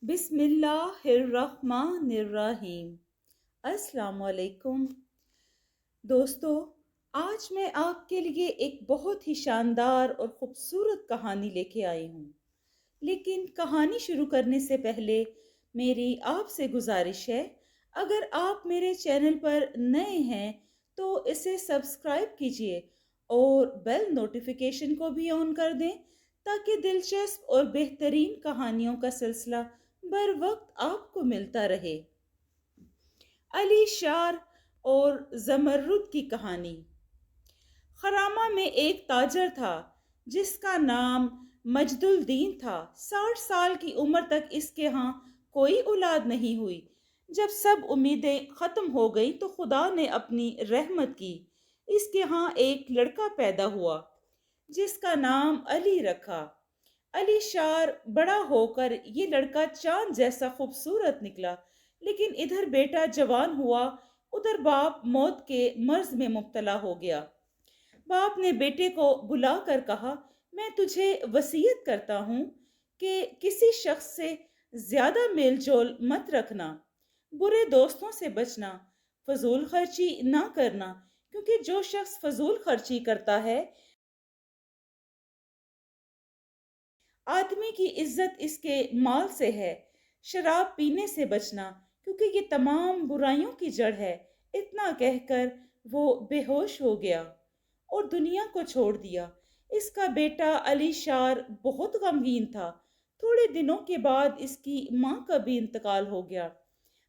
بسم اللہ الرحمن الرحیم۔ السلام علیکم دوستو، آج میں آپ کے لیے ایک بہت ہی شاندار اور خوبصورت کہانی لے کے آئی ہوں۔ لیکن کہانی شروع کرنے سے پہلے میری آپ سے گزارش ہے، اگر آپ میرے چینل پر نئے ہیں تو اسے سبسکرائب کیجئے اور بیل نوٹیفیکیشن کو بھی آن کر دیں تاکہ دلچسپ اور بہترین کہانیوں کا سلسلہ بر وقت آپ کو ملتا رہے۔ علی شار اور زمرد کی کہانی۔ خرامہ میں ایک تاجر تھا جس کا نام مجد الدین تھا۔ 60 سال کی عمر تک اس کے ہاں کوئی اولاد نہیں ہوئی۔ جب سب امیدیں ختم ہو گئی تو خدا نے اپنی رحمت کی، اس کے ہاں ایک لڑکا پیدا ہوا جس کا نام علی رکھا۔ علی شار بڑا ہو کر یہ لڑکا چاند جیسا خوبصورت نکلا، لیکن ادھر بیٹا جوان ہوا، ادھر باپ موت کے مرض میں مبتلا ہو گیا۔ باپ نے بیٹے کو بلا کر کہا، میں تجھے وصیت کرتا ہوں کہ کسی شخص سے زیادہ میل جول مت رکھنا، برے دوستوں سے بچنا، فضول خرچی نہ کرنا، کیونکہ جو شخص فضول خرچی کرتا ہے آدمی کی عزت اس کے مال سے ہے۔ شراب پینے سے بچنا، کیونکہ یہ تمام برائیوں کی جڑ ہے۔ اتنا کہہ کر وہ بے ہوش ہو گیا اور دنیا کو چھوڑ دیا۔ اس کا بیٹا علی شار بہت غمگین تھا۔ تھوڑے دنوں کے بعد اس کی ماں کا بھی انتقال ہو گیا۔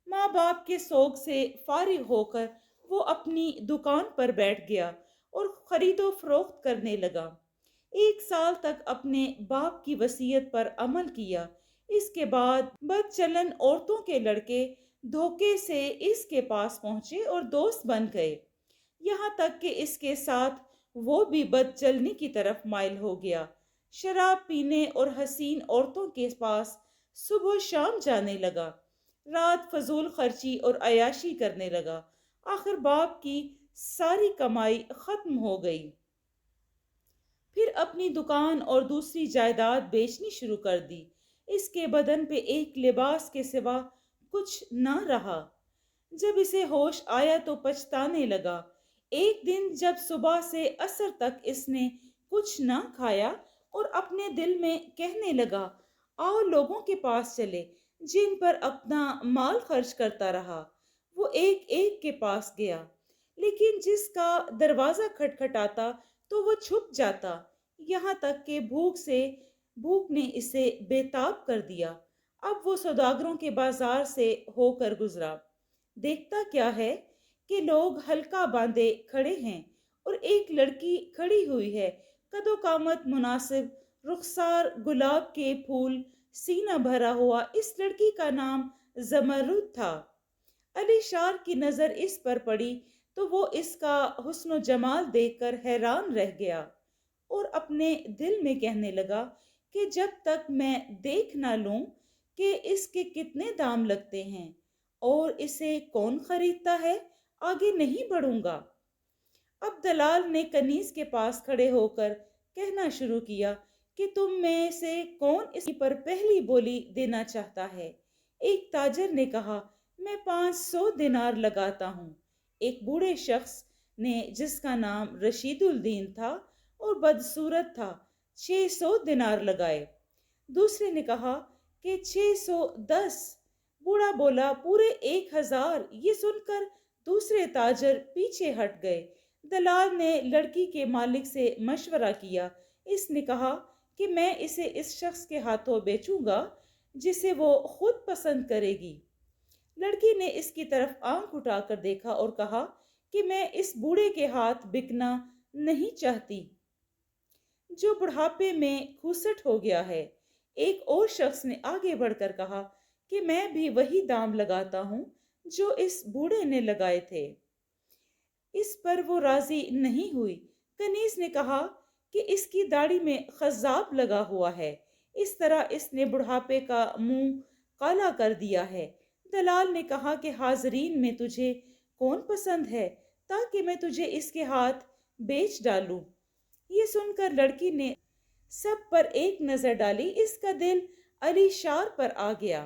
ماں باپ کے سوگ سے فارغ ہو کر وہ اپنی دکان پر بیٹھ گیا اور خرید و فروخت کرنے لگا۔ 1 سال تک اپنے باپ کی وصیت پر عمل کیا۔ اس کے بعد بد چلن عورتوں کے لڑکے دھوکے سے اس کے پاس پہنچے اور دوست بن گئے، یہاں تک کہ اس کے ساتھ وہ بھی بد چلنی کی طرف مائل ہو گیا۔ شراب پینے اور حسین عورتوں کے پاس صبح و شام جانے لگا، رات فضول خرچی اور عیاشی کرنے لگا۔ آخر باپ کی ساری کمائی ختم ہو گئی۔ پھر اپنی دکان اور دوسری جائیداد بیچنی شروع کر دی۔ اس کے بدن پہ ایک لباس کے سوا کچھ نہ رہا۔ جب اسے ہوش آیا تو پچھتانے لگا۔ ایک دن جب صبح سے عصر تک اس نے کچھ نہ کھایا اور اپنے دل میں کہنے لگا، آؤ لوگوں کے پاس چلے جن پر اپنا مال خرچ کرتا رہا۔ وہ ایک ایک کے پاس گیا، لیکن جس کا دروازہ کھٹکھٹاتا تو وہ چھپ جاتا، یہاں تک کہ بھوک نے اسے بے تاب کر دیا۔ اب وہ سوداگروں کے بازار سے ہو کر گزرا۔ دیکھتا کیا ہے کہ لوگ حلقہ باندھے کھڑے ہیں اور ایک لڑکی کھڑی ہوئی ہے، قد و قامت مناسب، رخسار گلاب کے پھول، سینہ بھرا ہوا۔ اس لڑکی کا نام زمرد تھا۔ علی شار کی نظر اس پر پڑی تو وہ اس کا حسن و جمال دیکھ کر حیران رہ گیا اور اپنے دل میں کہنے لگا کہ جب تک میں دیکھ نہ لوں کہ اس کے کتنے دام لگتے ہیں اور اسے کون خریدتا ہے، آگے نہیں بڑھوں گا۔ اب دلال نے کنیز کے پاس کھڑے ہو کر کہنا شروع کیا کہ تم میں سے کون اس پر پہلی بولی دینا چاہتا ہے؟ ایک تاجر نے کہا، میں 500 دینار لگاتا ہوں۔ ایک بوڑھے شخص نے جس کا نام رشید الدین تھا اور بدصورت تھا 600 دینار لگائے۔ دوسرے نے کہا کہ 610۔ بوڑھا بولا پورے 1000۔ یہ سن کر دوسرے تاجر پیچھے ہٹ گئے۔ دلال نے لڑکی کے مالک سے مشورہ کیا۔ اس نے کہا کہ میں اسے اس شخص کے ہاتھوں بیچوں گا جسے وہ خود پسند کرے گی۔ لڑکی نے اس کی طرف آنکھ اٹھا کر دیکھا اور کہا کہ میں اس بوڑھے کے ہاتھ بکنا نہیں چاہتی جو بڑھاپے میں کھوسٹ ہو گیا ہے۔ ایک اور شخص نے آگے بڑھ کر کہا کہ میں بھی وہی دام لگاتا ہوں جو اس بوڑھے نے لگائے تھے۔ اس پر وہ راضی نہیں ہوئی۔ کنیز نے کہا کہ اس کی داڑھی میں خضاب لگا ہوا ہے، اس طرح اس نے بڑھاپے کا منہ کالا کر دیا ہے۔ دلال نے کہا کہ حاضرین میں تجھے کون پسند ہے تاکہ میں تجھے اس کے ہاتھ بیچ ڈالوں۔ یہ سن کر لڑکی نے سب پر ایک نظر ڈالی۔ اس کا دل علی شار پر آ گیا۔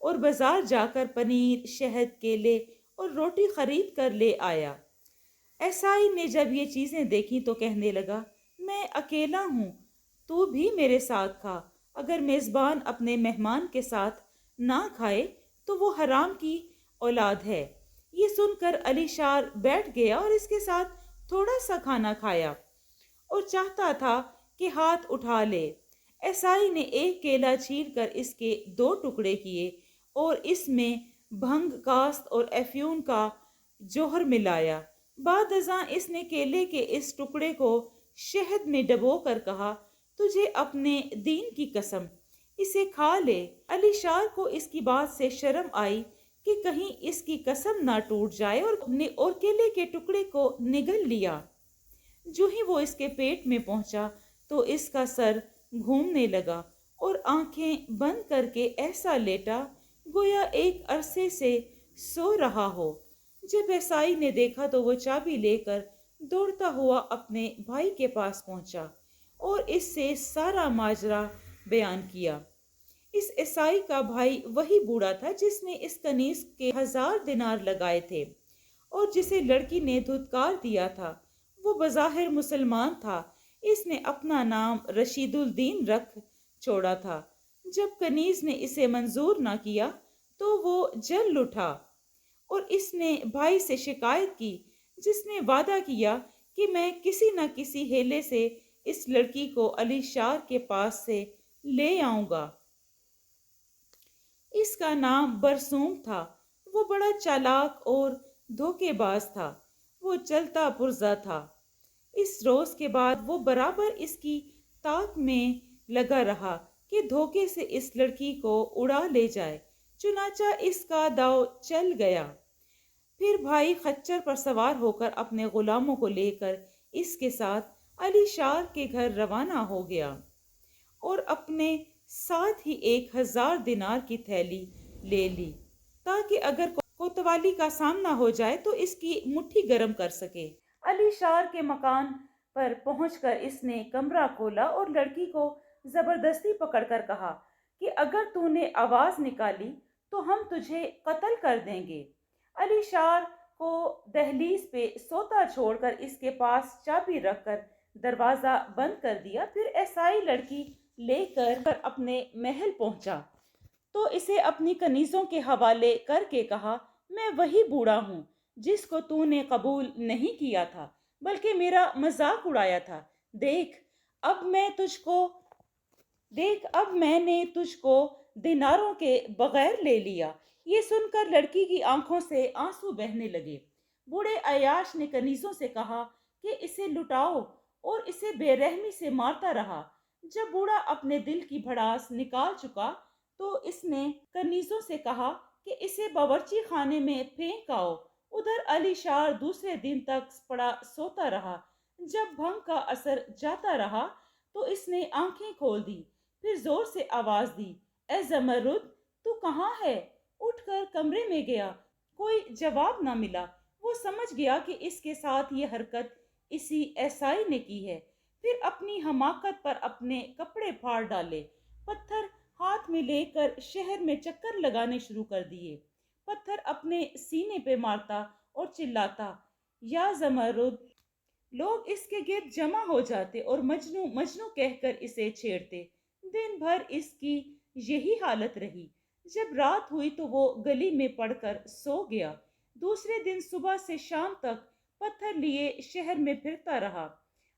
اور بازار جا کر پنیر، شہد، کیلے اور روٹی خرید کر لے آیا۔ ایسائی نے جب یہ چیزیں دیکھی تو کہنے لگا، میں اکیلا ہوں، تو بھی میرے ساتھ کھا۔ اگر میزبان اپنے مہمان کے ساتھ نہ کھائے تو وہ حرام کی اولاد ہے۔ یہ سن کر علی شار بیٹھ گیا اور اس کے ساتھ تھوڑا سا کھانا کھایا اور چاہتا تھا کہ ہاتھ اٹھا لے۔ ایسائی نے ایک کیلا چیر کر اس کے دو ٹکڑے کیے اور اس میں بھنگ کاست اور افیون کا جوہر ملایا۔ بعد ازاں اس نے کیلے کے اس ٹکڑے کو شہد میں ڈبو کر کہا، تجھے اپنے دین کی قسم، اسے کھا لے۔ علی شار کو اس کی بات سے شرم آئی کہ کہیں اس کی قسم نہ ٹوٹ جائے اور کیلے کے ٹکڑے کو نگل لیا۔ جو ہی وہ اس کے پیٹ میں پہنچا تو اس کا سر گھومنے لگا اور آنکھیں بند کر کے ایسا لیٹا گویا ایک عرصے سے سو رہا ہو۔ جب عیسائی نے دیکھا تو وہ چابی لے کر دوڑتا ہوا اپنے بھائی کے پاس پہنچا اور اس سے سارا ماجرا بیان کیا۔ اس عیسائی کا بھائی وہی بوڑھا تھا جس نے اس کنیز کے 1000 دینار لگائے تھے اور جسے لڑکی نے دھتکار دیا تھا۔ وہ بظاہر مسلمان تھا، اس نے اپنا نام رشید الدین رکھ چھوڑا تھا۔ جب کنیز نے اسے منظور نہ کیا تو وہ جل اٹھا اور اس نے بھائی سے شکایت کی، جس نے وعدہ کیا کہ میں کسی نہ کسی ہیلے سے اس لڑکی کو علی شار کے پاس سے لے آؤں گا۔ اس کا نام برسوم تھا۔ وہ بڑا چالاک اور دھوکے باز تھا۔ وہ چلتا پرزا تھا۔ اس روز کے بعد وہ برابر اس کی تاک میں لگا رہا کہ دھوکے سے اس لڑکی کو اڑا لے جائے۔ چنانچہ اس کا داؤ چل گیا۔ پھر بھائی خچر پر سوار ہو کر اپنے غلاموں کو لے کر اس کے ساتھ علی شار کے گھر روانہ ہو گیا اور اپنے ساتھ ہی 1000 دینار کی تھیلی لے لی تاکہ اگر کوتوالی کا سامنا ہو جائے تو اس کی مٹھی گرم کر سکے۔ علی شار کے مکان پر پہنچ کر اس نے کمرہ کھولا اور لڑکی کو زبردستی پکڑ کر کہا کہ اگر تو نے آواز نکالی تو ہم تجھے قتل کر دیں گے۔ علی شار کو دہلیز پہ سوتا چھوڑ کر اس کے پاس چابی رکھ کر دروازہ بند کر دیا۔ پھر عیسائی لڑکی لے کر اپنے محل پہنچا تو اسے اپنی کنیزوں کے حوالے کر کے کہا، میں وہی بوڑھا ہوں جس کو تو نے قبول نہیں کیا تھا بلکہ میرا مذاق اڑایا تھا۔ دیکھ اب میں نے تجھ کو دیناروں کے بغیر لے لیا۔ یہ سن کر لڑکی کی آنکھوں سے آنسو بہنے لگے۔ بوڑھے عیاش نے کنیزوں سے کہا کہ اسے لٹاؤ اور اسے بے رحمی سے مارتا رہا۔ جب بوڑھا اپنے دل کی بھڑاس نکال چکا تو اس نے کنیزوں سے کہا کہ اسے باورچی خانے میں پھینک آؤ۔ ادھر علی شار دوسرے دن تک پڑا سوتا رہا۔ جب بھنگ کا اثر جاتا رہا تو اس نے آنکھیں کھول دی، پھر زور سے آواز دی، اے زمرد، تو کہاں ہے؟ اٹھ کر کمرے میں گیا، کوئی جواب نہ ملا۔ وہ سمجھ گیا کہ اس کے ساتھ یہ حرکت اسی عیسائی نے کی ہے۔ پھر اپنی حماقت پر اپنے کپڑے پھاڑ ڈالے، پتھر ہاتھ میں لے کر شہر میں چکر لگانے شروع کر دیے۔ پتھر اپنے سینے پہ مارتا اور چلاتا، یا زمرد! لوگ اس کے گرد جمع ہو جاتے اور مجنو مجنو کہہ کر اسے چھیڑتے۔ دن بھر اس کی یہی حالت رہی۔ جب رات ہوئی تو وہ گلی میں پڑ کر سو گیا۔ دوسرے دن صبح سے شام تک پتھر لیے شہر میں پھرتا رہا۔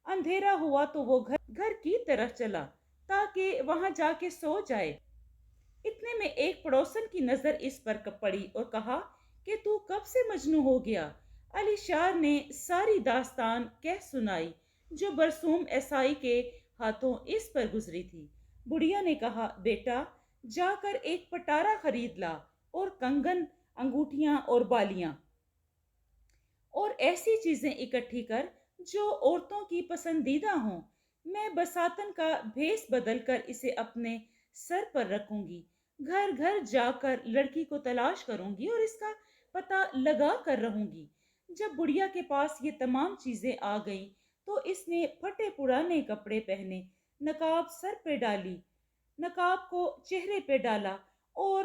اندھیرا ہوا تو وہ گھر کی طرف چلا تاکہ وہاں جا کے سو جائے۔ اتنے میں ایک پڑوسن کی نظر اس پر پڑی اور کہا کہ تو کب سے مجنوں ہو گیا؟ علی شار نے ساری داستان کہہ سنائی جو برسوم عیسائی کے ہاتھوں اس پر گزری تھی۔ بڑھیا نے کہا، بیٹا جا کر ایک پٹارا خرید لا اور کنگن، انگوٹھیاں اور بالیاں اور ایسی چیزیں اکٹھی کر جو عورتوں کی پسندیدہ ہوں۔ میں بساتن کا بھیس بدل کر اسے اپنے سر پر رکھوں گی، گھر گھر جا کر لڑکی کو تلاش کروں گی اور اس کا پتہ لگا کر رہوں گی۔ جب بڑھیا کے پاس یہ تمام چیزیں آ گئیں تو اس نے پھٹے پرانے کپڑے پہنے، نقاب سر پہ ڈالی، نقاب کو چہرے پہ ڈالا اور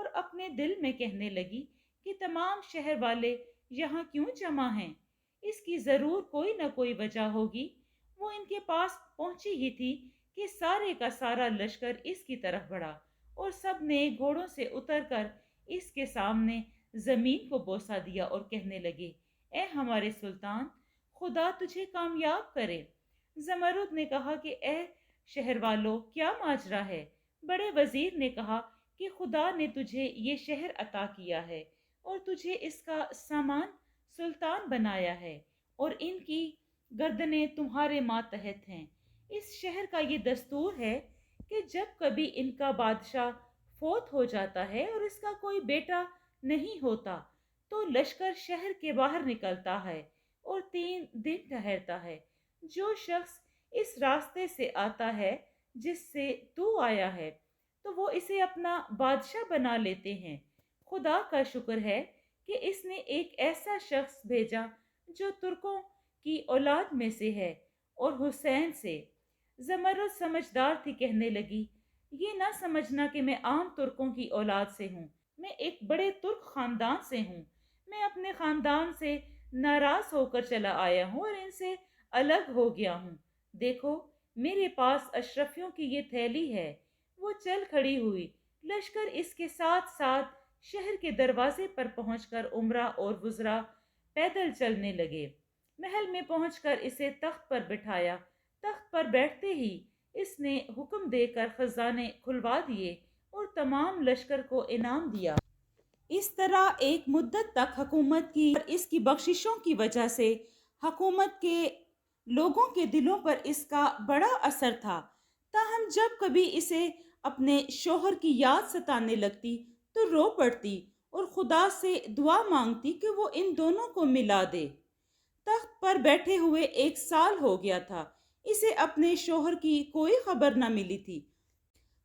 اور اپنے دل میں کہنے لگی کہ تمام شہر والے یہاں کیوں جمع ہیں؟ اس کی ضرور کوئی نہ کوئی وجہ ہوگی۔ وہ ان کے پاس پہنچی ہی تھی کہ سارے کا سارا لشکر اس کی طرف بڑھا اور سب نے گھوڑوں سے اتر کر اس کے سامنے زمین کو بوسہ دیا اور کہنے لگے، اے ہمارے سلطان، خدا تجھے کامیاب کرے۔ زمرد نے کہا کہ اے شہر والوں، کیا ماجرا ہے؟ بڑے وزیر نے کہا کہ خدا نے تجھے یہ شہر عطا کیا ہے اور تجھے اس کا سامان سلطان بنایا ہے اور ان کی گردنیں تمہارے ماتحت ہیں۔ اس شہر کا یہ دستور ہے کہ جب کبھی ان کا بادشاہ فوت ہو جاتا ہے اور اس کا کوئی بیٹا نہیں ہوتا تو لشکر شہر کے باہر نکلتا ہے اور 3 دن ٹھہرتا ہے۔ جو شخص اس راستے سے آتا ہے جس سے تو آیا ہے تو وہ اسے اپنا بادشاہ بنا لیتے ہیں۔ خدا کا شکر ہے کہ اس نے ایک ایسا شخص بھیجا جو ترکوں کی اولاد میں سے ہے اور حسین سے۔ زمرد سمجھدار تھی، کہنے لگی، یہ نہ سمجھنا کہ میں عام ترکوں کی اولاد سے ہوں، میں ایک بڑے ترک خاندان سے ہوں۔ میں اپنے خاندان سے ناراض ہو کر چلا آیا ہوں اور ان سے الگ ہو گیا ہوں۔ دیکھو، میرے پاس اشرفیوں کی یہ تھیلی ہے۔ وہ چل کھڑی ہوئی، لشکر اس کے ساتھ ساتھ شہر کے دروازے پر پہنچ کر عمرہ اور وزراء پیدل چلنے لگے۔ محل میں پہنچ کر اسے تخت پر بٹھایا۔ تخت پر بیٹھتے ہی اس نے حکم دے کر خزانے کھلوا دیے اور تمام لشکر کو انعام دیا۔ اس طرح ایک مدت تک حکومت کی اور اس کی بخششوں کی وجہ سے حکومت کے لوگوں کے دلوں پر اس کا بڑا اثر تھا۔ تاہم جب کبھی اسے اپنے شوہر کی یاد ستانے لگتی تو رو پڑتی اور خدا سے دعا مانگتی کہ وہ ان دونوں کو ملا دے۔ تخت پر بیٹھے ہوئے 1 سال ہو گیا تھا۔ اسے اپنے شوہر کی کوئی خبر نہ ملی تھی۔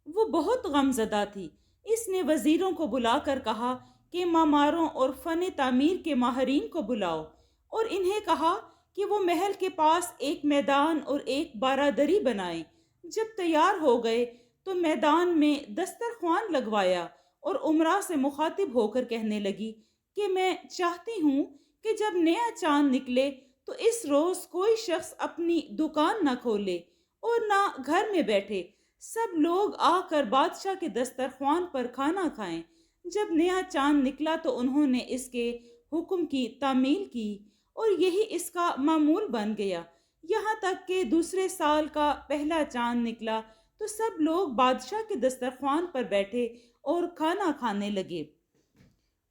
وہ بہت غم زدہ تھی۔ اس نے وزیروں کو بلا کر کہا کہ معماروں اور فن تعمیر کے ماہرین کو بلاؤ اور انہیں کہا کہ وہ محل کے پاس ایک میدان اور ایک بارادری بنائیں۔ جب تیار ہو گئے تو میدان میں دسترخوان لگوایا اور عمرہ سے مخاطب ہو کر کہنے لگی کہ میں چاہتی ہوں کہ جب نیا چاند نکلے تو اس روز کوئی شخص اپنی دکان نہ کھولے اور نہ گھر میں بیٹھے، سب لوگ آ کر بادشاہ کے دسترخوان پر کھانا کھائیں۔ جب نیا چاند نکلا تو انہوں نے اس کے حکم کی تعمیل کی اور یہی اس کا معمول بن گیا، یہاں تک کہ دوسرے سال کا پہلا چاند نکلا تو سب لوگ بادشاہ کے دسترخوان پر بیٹھے اور کھانا کھانے لگے۔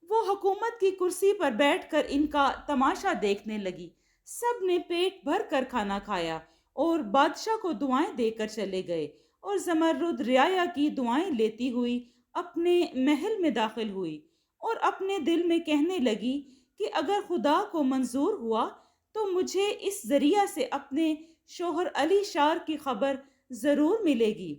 وہ حکومت کی کرسی پر بیٹھ کر ان کا تماشا دیکھنے لگی۔ سب نے پیٹ بھر کر کھانا کھایا اور بادشاہ کو دعائیں دے کر چلے گئے اور زمرد رعایا کی دعائیں لیتی ہوئی اپنے محل میں داخل ہوئی اور اپنے دل میں کہنے لگی کہ اگر خدا کو منظور ہوا تو مجھے اس ذریعہ سے اپنے شوہر علی شار کی خبر ضرور ملے گی۔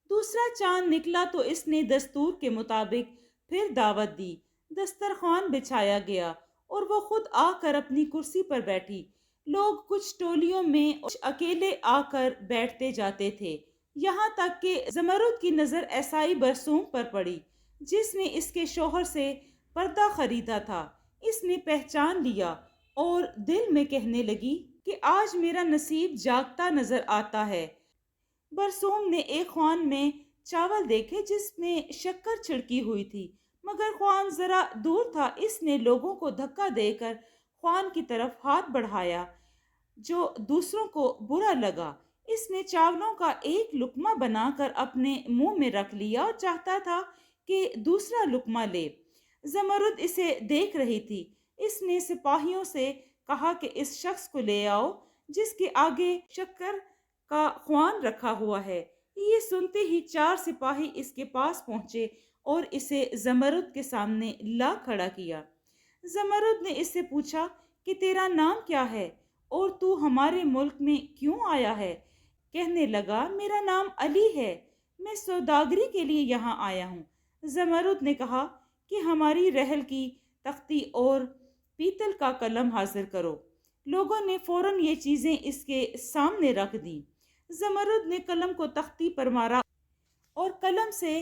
دوسرا چاند نکلا تو اس نے دستور کے مطابق پھر دعوت دی۔ دسترخوان بچھایا گیا اور وہ خود آ کر اپنی کرسی پر بیٹھی۔ لوگ کچھ ٹولیوں میں کچھ اکیلے آ کر بیٹھتے جاتے تھے، یہاں تک کہ زمرد کی نظر ایسائی برسوم پر پڑی جس نے اس کے شوہر سے پردہ خریدا تھا۔ اس نے پہچان لیا اور دل میں کہنے لگی کہ آج میرا نصیب جاگتا نظر آتا ہے۔ برسوم نے ایک خوان میں چاول دیکھے جس میں شکر چھڑکی ہوئی تھی، مگر خوان ذرا دور تھا۔ اس نے لوگوں کو دھکا دے کر خوان کی طرف ہاتھ بڑھایا جو دوسروں کو برا لگا۔ اس نے چاولوں کا ایک لقمہ بنا کر اپنے منہ میں رکھ لیا اور چاہتا تھا کہ دوسرا لقمہ لے۔ زمرد اسے دیکھ رہی تھی۔ اس نے سپاہیوں سے کہا کہ اس شخص کو لے آؤ جس کے آگے شکر کا خوان رکھا ہوا ہے۔ یہ سنتے ہی 4 سپاہی اس کے پاس پہنچے اور اسے زمرد کے سامنے لا کھڑا کیا۔ زمرد نے اس سے پوچھا کہ تیرا نام کیا ہے اور تو ہمارے ملک میں کیوں آیا ہے؟ کہنے لگا، میرا نام علی ہے، میں سوداگری کے لیے یہاں آیا ہوں۔ زمرد نے کہا کہ ہماری رحل کی تختی اور پیتل کا قلم حاضر کرو۔ لوگوں نے فوراً یہ چیزیں اس کے سامنے رکھ دیں۔ زمرد نے قلم کو تختی پر مارا اور قلم سے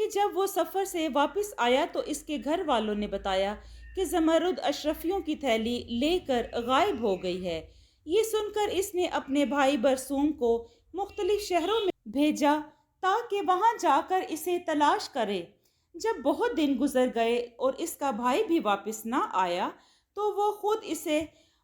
کہ جب وہ سفر سے واپس آیا تو اس کے گھر والوں نے بتایا کہ زمرد اشرفیوں کی تھیلی لے کر غائب ہو گئی ہے۔ یہ سن کر اس نے اپنے بھائی برسوم کو مختلف شہروں میں بھیجا تاکہ وہاں جا کر اسے تلاش کرے۔ جب بہت دن گزر گئے اور اس کا بھائی بھی واپس نہ آیا تو وہ خود اسے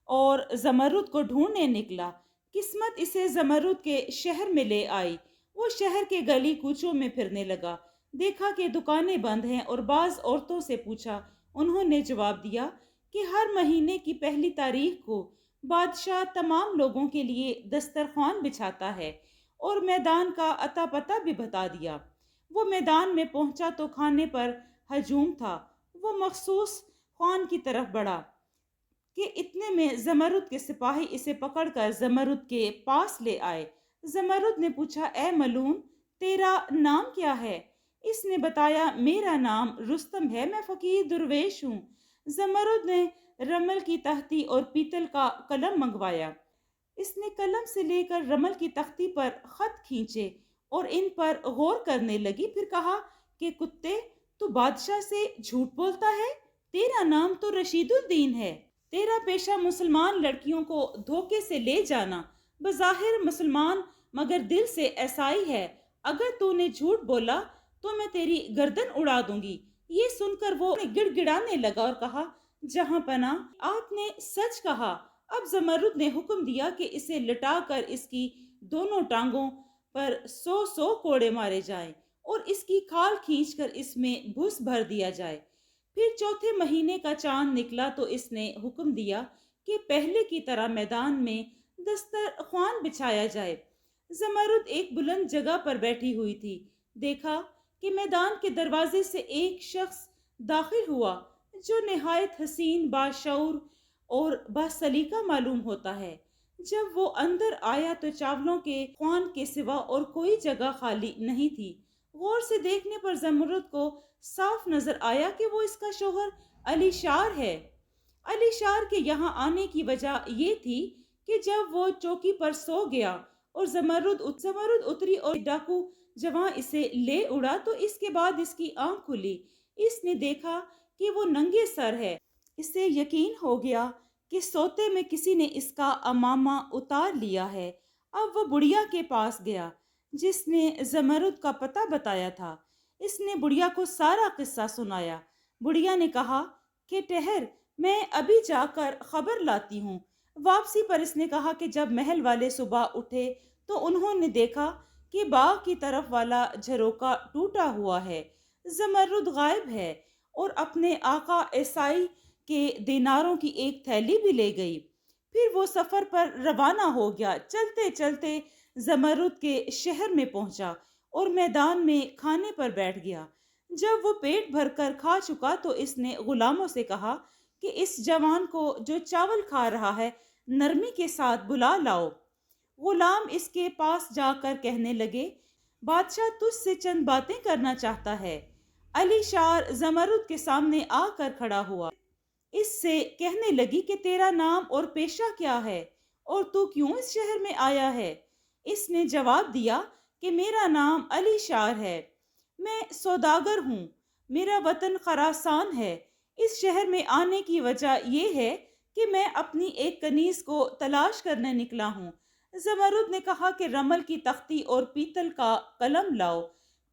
اور زمرد کو ڈھونڈنے نکلا۔ قسمت اسے زمرد کے شہر میں لے آئی۔ وہ شہر کے گلی کوچوں میں پھرنے لگا، دیکھا کہ دکانیں بند ہیں اور بعض عورتوں سے پوچھا۔ انہوں نے جواب دیا کہ ہر مہینے کی پہلی تاریخ کو بادشاہ تمام لوگوں کے لیے دسترخوان بچھاتا ہے، اور میدان کا اتا پتہ بھی بتا دیا۔ وہ میدان میں پہنچا تو کھانے پر ہجوم تھا۔ وہ مخصوص خوان کی طرف بڑھا کہ اتنے میں زمرد کے سپاہی اسے پکڑ کر زمرد کے پاس لے آئے۔ زمرد نے پوچھا، اے ملون، تیرا نام کیا ہے؟ اس نے بتایا، میرا نام رستم ہے، میں فقیر درویش ہوں۔ زمرد نے رمل کی تختی اور پیتل کا قلم منگوایا۔ اس نے قلم سے لے کر رمل کی تختی پر خط کھینچے اور ان پر غور کرنے لگی۔ پھر کہا کہ کتے، تو بادشاہ سے جھوٹ بولتا ہے؟ تیرا نام تو رشید الدین ہے۔ تیرا پیشہ مسلمان لڑکیوں کو دھوکے سے لے جانا، بظاہر مسلمان مگر دل سے عیسائی ہے۔ اگر تو نے جھوٹ بولا تو میں تیری گردن اڑا دوں گی۔ یہ سن کر وہ گڑ گڑانے لگا اور کہا، جہاں پناہ، آپ نے سچ کہا۔ اب زمرد نے حکم دیا کہ اسے لٹا کر اس کی دونوں ٹانگوں پر 100 کوڑے مارے جائیں اور اس کی کھال کھینچ کر اس میں بھس بھر دیا جائے۔ پھر چوتھے مہینے کا چاند نکلا تو اس نے حکم دیا کہ پہلے کی طرح میدان میں دسترخوان بچھایا جائے۔ زمرد ایک بلند جگہ پر بیٹھی ہوئی تھی۔ دیکھا کہ میدان کے دروازے سے ایک شخص داخل ہوا جو نہایت حسین، باشعور اور باسلیقہ معلوم ہوتا ہے۔ جب وہ اندر آیا تو چاولوں کے خوان کے سوا اور کوئی جگہ خالی نہیں تھی۔ غور سے دیکھنے پر زمرد کو صاف نظر آیا کہ وہ اس کا شوہر علی شار ہے۔ علی شار کے یہاں آنے کی وجہ یہ تھی کہ جب وہ چوکی پر سو گیا اور زمرد اتری اور ڈاکو جوان اسے لے اڑا تو اس کے بعد اس کی آنکھ کھلی۔ اس نے دیکھا کہ وہ ننگے سر ہے۔ اسے یقین ہو گیا کہ سوتے میں کسی نے اس کا عمامہ اتار لیا ہے۔ اب وہ بڑھیا کے پاس گیا جس نے زمرد کا پتہ بتایا تھا۔ اس نے بڑھیا کو سارا قصہ سنایا۔ بڑھیا نے کہا کہ ٹھہر، میں ابھی جا کر خبر لاتی ہوں۔ واپسی پر اس نے کہا کہ جب محل والے صبح اٹھے تو انہوں نے دیکھا کہ باغ کی طرف والا جھروکا ٹوٹا ہوا ہے، زمرد غائب ہے اور اپنے آقا عیسائی کے دیناروں کی ایک تھیلی بھی لے گئی۔ پھر وہ سفر پر روانہ ہو گیا۔ چلتے چلتے زمرد کے شہر میں پہنچا اور میدان میں کھانے پر بیٹھ گیا۔ جب وہ پیٹ بھر کر کھا چکا تو اس نے غلاموں سے کہا کہ اس جوان کو جو چاول کھا رہا ہے نرمی کے ساتھ بلا لاؤ۔ غلام اس کے پاس جا کر کہنے لگے، بادشاہ تجھ سے چند باتیں کرنا چاہتا ہے۔ علی شار زمرد کے سامنے آ کر کھڑا ہوا۔ اس سے کہنے لگی کہ تیرا نام اور پیشہ کیا ہے اور تو کیوں اس شہر میں آیا ہے؟ اس نے جواب دیا کہ میرا نام علی شار ہے، میں سوداگر ہوں، میرا وطن خراسان ہے۔ اس شہر میں آنے کی وجہ یہ ہے کہ میں اپنی ایک کنیز کو تلاش کرنے نکلا ہوں۔ زمرد نے کہا کہ رمل کی تختی اور پیتل کا قلم لاؤ۔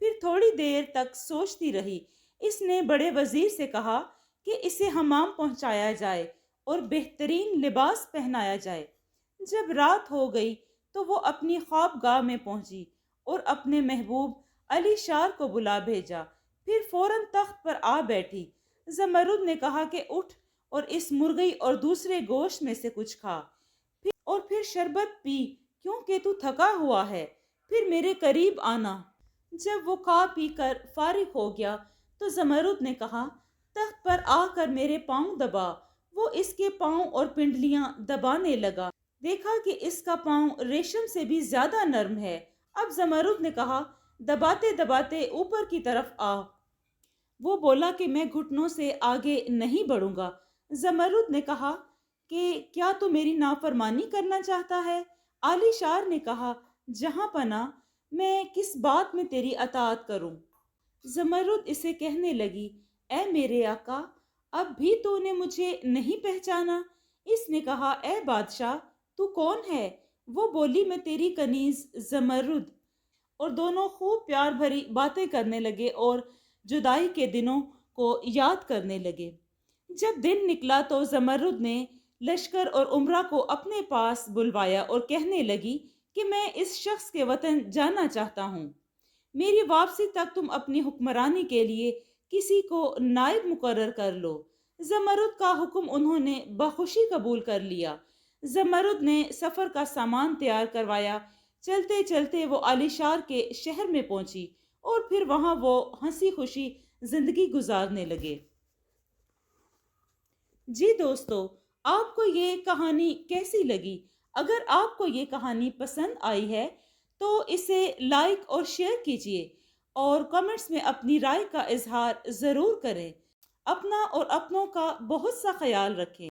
پھر تھوڑی دیر تک سوچتی رہی۔ اس نے بڑے وزیر سے کہا کہ اسے حمام پہنچایا جائے اور بہترین لباس پہنایا جائے۔ جب رات ہو گئی تو وہ اپنی خواب گاہ میں پہنچی اور اپنے محبوب علی شار کو بلا بھیجا۔ پھر فوراً تخت پر آ بیٹھی۔ زمرد نے کہا کہ اٹھ اور اس مرغی اور دوسرے گوشت میں سے کچھ کھا اور پھر شربت پی کیونکہ تو تھکا ہوا ہے، پھر میرے قریب آنا۔ جب وہ کھا پی کر فارغ ہو گیا تو زمرد نے کہا، تخت پر آ کر میرے پاؤں دبا۔ وہ اس کے پاؤں اور پنڈلیاں دبانے لگا۔ دیکھا کہ اس کا پاؤں ریشم سے بھی زیادہ نرم ہے۔ اب زمرد نے کہا، دباتے دباتے اوپر کی طرف آ۔ وہ بولا کہ میں گھٹنوں سے آگے نہیں بڑھوں گا۔ زمرد نے کہا کہ کیا تو میری نافرمانی کرنا چاہتا ہے؟ علی شار نے کہا، جہاں پناہ، میں کس بات میں تیری اطاعت کروں؟ زمرد اسے کہنے لگی، اے میرے آقا، اب بھی تو نے مجھے نہیں پہچانا؟ اس نے کہا، اے بادشاہ، تو کون ہے؟ وہ بولی، میں تیری کنیز زمرد۔ اور دونوں خوب پیار بھری باتیں کرنے لگے اور جدائی کے دنوں کو یاد کرنے لگے۔ جب دن نکلا تو زمرد نے لشکر اور عمرہ کو اپنے پاس بلوایا اور کہنے لگی کہ میں اس شخص کے وطن جانا چاہتا ہوں۔ میری واپسی تک تم اپنی حکمرانی کے لیے کسی کو نائب مقرر کر لو۔ زمرد کا حکم انہوں نے بخوشی قبول کر لیا۔ زمرد نے سفر کا سامان تیار کروایا۔ چلتے چلتے وہ علیشار کے شہر میں پہنچی اور پھر وہاں وہ ہنسی خوشی زندگی گزارنے لگے۔ جی دوستو، آپ کو یہ کہانی کیسی لگی؟ اگر آپ کو یہ کہانی پسند آئی ہے تو اسے لائک اور شیئر کیجیے اور کمنٹس میں اپنی رائے کا اظہار ضرور کریں۔ اپنا اور اپنوں کا بہت سا خیال رکھیں۔